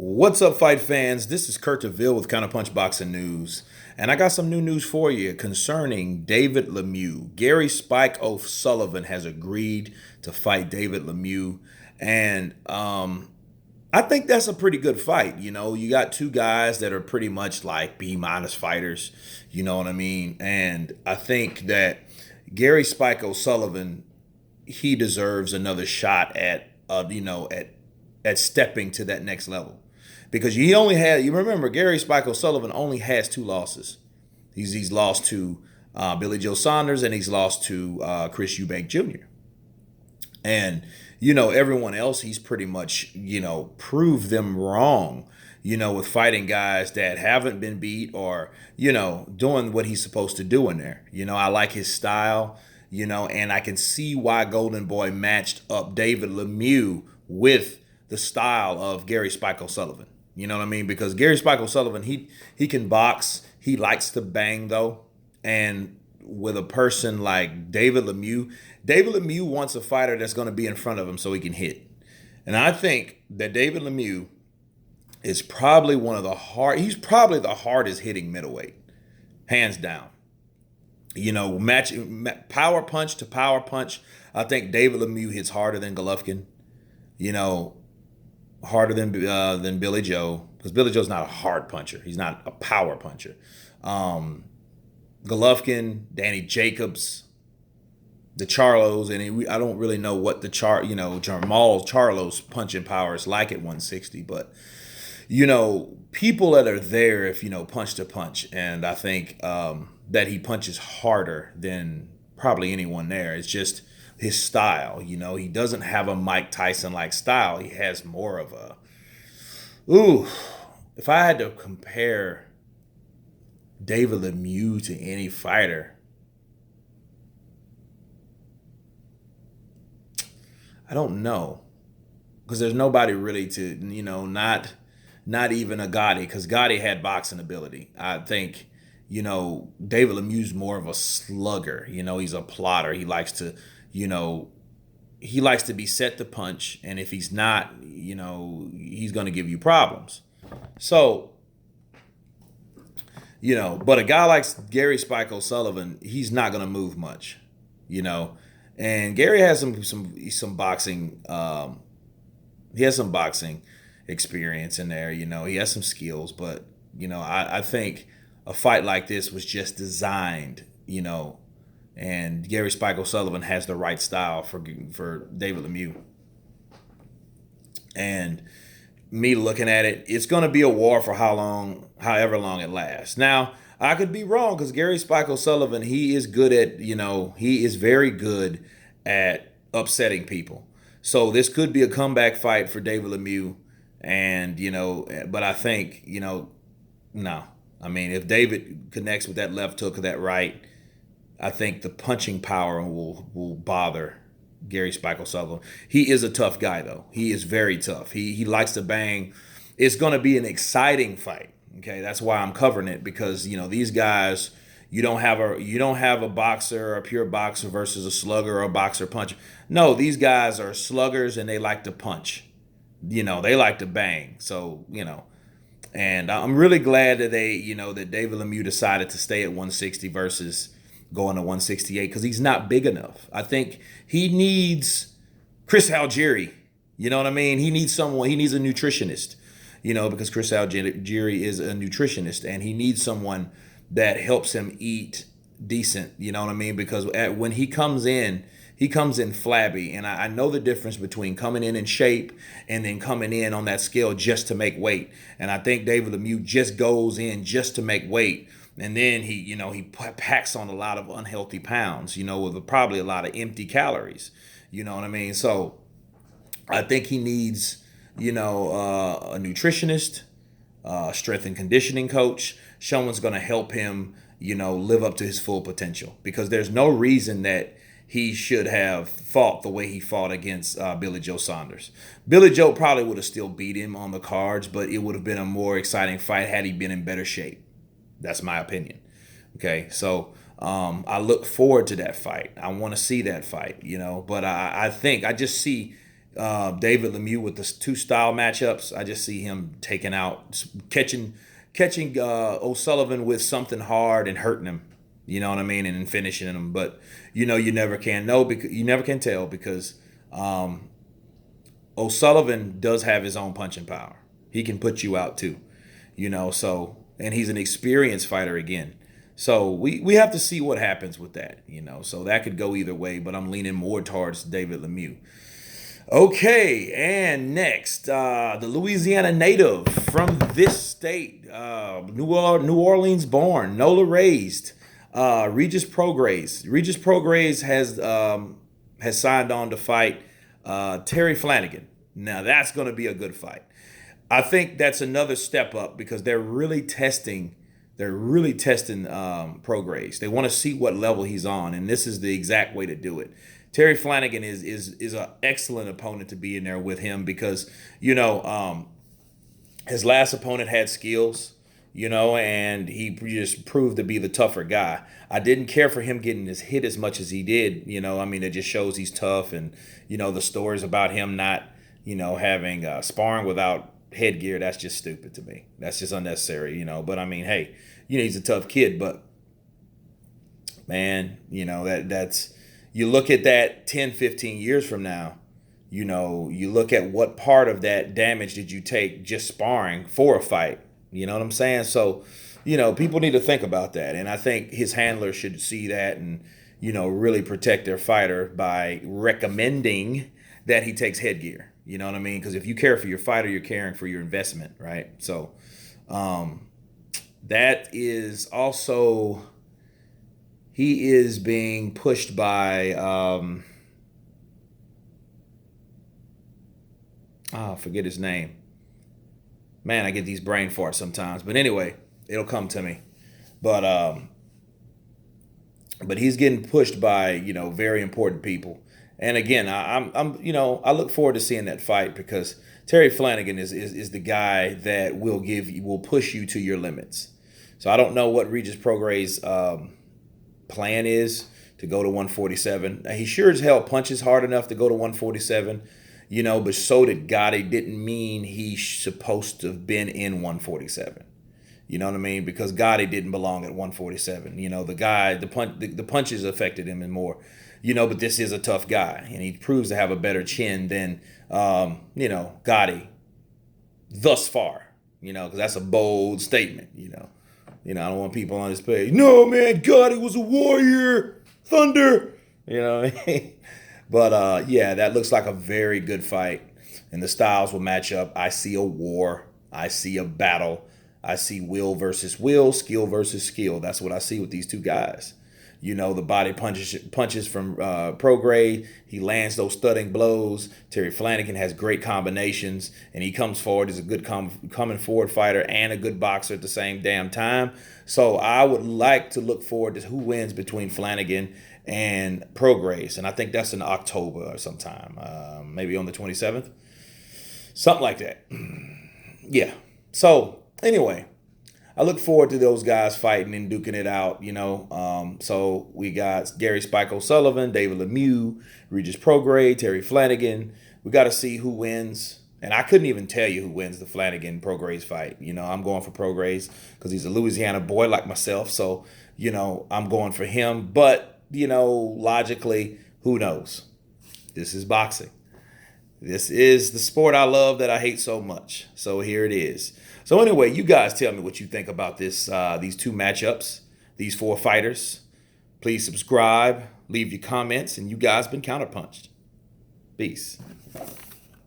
What's up, fight fans? This is Kurt DeVille with Counterpunch Boxing News, and I got some new news for you concerning David Lemieux. Gary Spike O'Sullivan has agreed to fight David Lemieux, and I think that's a pretty good fight. You got two guys that are pretty much like B minus fighters. You know what I mean? And I think that Gary Spike O'Sullivan, he deserves another shot at at stepping to that next level. Because you remember, Gary Spike O'Sullivan only has two losses. He's lost to Billy Joe Saunders, and he's lost to Chris Eubank Jr. And, everyone else, he's pretty much, proved them wrong, with fighting guys that haven't been beat or, doing what he's supposed to do in there. I like his style, and I can see why Golden Boy matched up David Lemieux with the style of Gary Spike O'Sullivan. You know what I mean? Because Gary Spike O'Sullivan, he can box. He likes to bang, though. And with a person like David Lemieux wants a fighter that's going to be in front of him so he can hit. And I think that David Lemieux is probably he's probably the hardest hitting middleweight, hands down. Power punch to power punch. I think David Lemieux hits harder than Golovkin. Harder than Billy Joe, because Billy Joe's not a hard puncher. He's not a power puncher. Golovkin, Danny Jacobs, the Charlos, and I don't really know what the Jamal Charlo's punching power is like at 160, but people that are there if punch to punch, and I think that he punches harder than probably anyone there. It's just his style. He doesn't have a Mike Tyson like style. He has more of a if I had to compare David Lemieux to any fighter, I don't know, because there's nobody really to not even a Gotti, because Gotti had boxing ability. I think David Lemieux's more of a slugger. He's a plotter. He likes to be set to punch, and if he's not, he's going to give you problems. So, but a guy like Gary Spike O'Sullivan, he's not going to move much, and Gary has some boxing, he has some boxing experience in there. He has some skills, but I think a fight like this was just designed, and Gary Spike O'Sullivan has the right style for David Lemieux. And me looking at it, it's going to be a war for however long it lasts. Now, I could be wrong, because Gary Spike O'Sullivan, he is very good at upsetting people. So this could be a comeback fight for David Lemieux. And, but I think, no. I mean, if David connects with that left hook or that right, I think the punching power will bother Gary Spike O'Sullivan. He is a tough guy, though. He is very tough. He likes to bang. It's going to be an exciting fight. Okay, that's why I'm covering it, because these guys, you don't have a boxer, a pure boxer versus a slugger or a boxer puncher. No, these guys are sluggers, and they like to punch. They like to bang. So and I'm really glad that that David Lemieux decided to stay at 160 versus going to 168, because he's not big enough. I think he needs Chris Algieri. You know what I mean? He needs a nutritionist, because Chris Algieri is a nutritionist, and he needs someone that helps him eat decent. You know what I mean? Because when he comes in flabby, and I know the difference between coming in shape and then coming in on that scale just to make weight. And I think David Lemieux just goes in just to make weight. And then he packs on a lot of unhealthy pounds, with probably a lot of empty calories. You know what I mean? So I think he needs, a nutritionist, strength and conditioning coach, someone's going to help him, live up to his full potential. Because there's no reason that he should have fought the way he fought against Billy Joe Saunders. Billy Joe probably would have still beat him on the cards, but it would have been a more exciting fight had he been in better shape. That's my opinion. Okay, so I look forward to that fight. I want to see that fight, but I think I just see David Lemieux with the two style matchups. I just see him taking out, catching O'Sullivan with something hard and hurting him. You know what I mean, and then finishing him. But you never can know because you never can tell because um, O'Sullivan does have his own punching power. He can put you out too. So and he's an experienced fighter again. So we have to see what happens with that. So that could go either way, but I'm leaning more towards David Lemieux. Okay, and next, the Louisiana native from this state, New Orleans born, NOLA raised, Regis Prograis. Regis Prograis has signed on to fight Terry Flanagan. Now that's going to be a good fight. I think that's another step up because they're really testing. They're really testing Prograis. They want to see what level he's on, and this is the exact way to do it. Terry Flanagan is an excellent opponent to be in there with him because his last opponent had skills, and he just proved to be the tougher guy. I didn't care for him getting his hit as much as he did. I mean, it just shows he's tough, and the stories about him not having sparring without headgear, that's just stupid to me. That's just unnecessary. But I mean, hey, he's a tough kid, but man, that's you look at that 10, 15 years from now, you look at what part of that damage did you take just sparring for a fight. You know what I'm saying? So, people need to think about that. And I think his handler should see that and, really protect their fighter by recommending that he takes headgear. You know what I mean? Because if you care for your fighter, you're caring for your investment, right? So that is also, he is being pushed by, I forget his name. Man, I get these brain farts sometimes. But anyway, it'll come to me. But he's getting pushed by very important people. And again, I look forward to seeing that fight because Terry Flanagan is the guy that will push you to your limits. So I don't know what Regis Prograis' plan is to go to 147. He sure as hell punches hard enough to go to 147. But so did Gotti. Didn't mean he's supposed to have been in 147. You know what I mean? Because Gotti didn't belong at 147. The punches affected him and more. But this is a tough guy, and he proves to have a better chin than, Gotti thus far. Because that's a bold statement. I don't want people on this page. No, man, Gotti was a warrior, thunder. What I mean? But yeah, that looks like a very good fight, and the styles will match up. I see a war. I see a battle. I see will versus will, skill versus skill. That's what I see with these two guys. The body punches from Prograis. He lands those thudding blows. Terry Flanagan has great combinations, and he comes forward as a good coming forward fighter and a good boxer at the same damn time. So I would like to look forward to who wins between Flanagan and Prograis, and I think that's in October or sometime, maybe on the 27th, something like that. Yeah. So anyway, I look forward to those guys fighting and duking it out, So we got Gary Spike O'Sullivan, David Lemieux, Regis Prograis, Terry Flanagan. We got to see who wins. And I couldn't even tell you who wins the Flanagan-Prograis fight. I'm going for Prograis because he's a Louisiana boy like myself. So, I'm going for him. But, logically, who knows? This is boxing. This is the sport I love that I hate so much. So here it is. So anyway, you guys tell me what you think about these two matchups, these four fighters. Please subscribe, leave your comments, and you guys been counterpunched. Peace.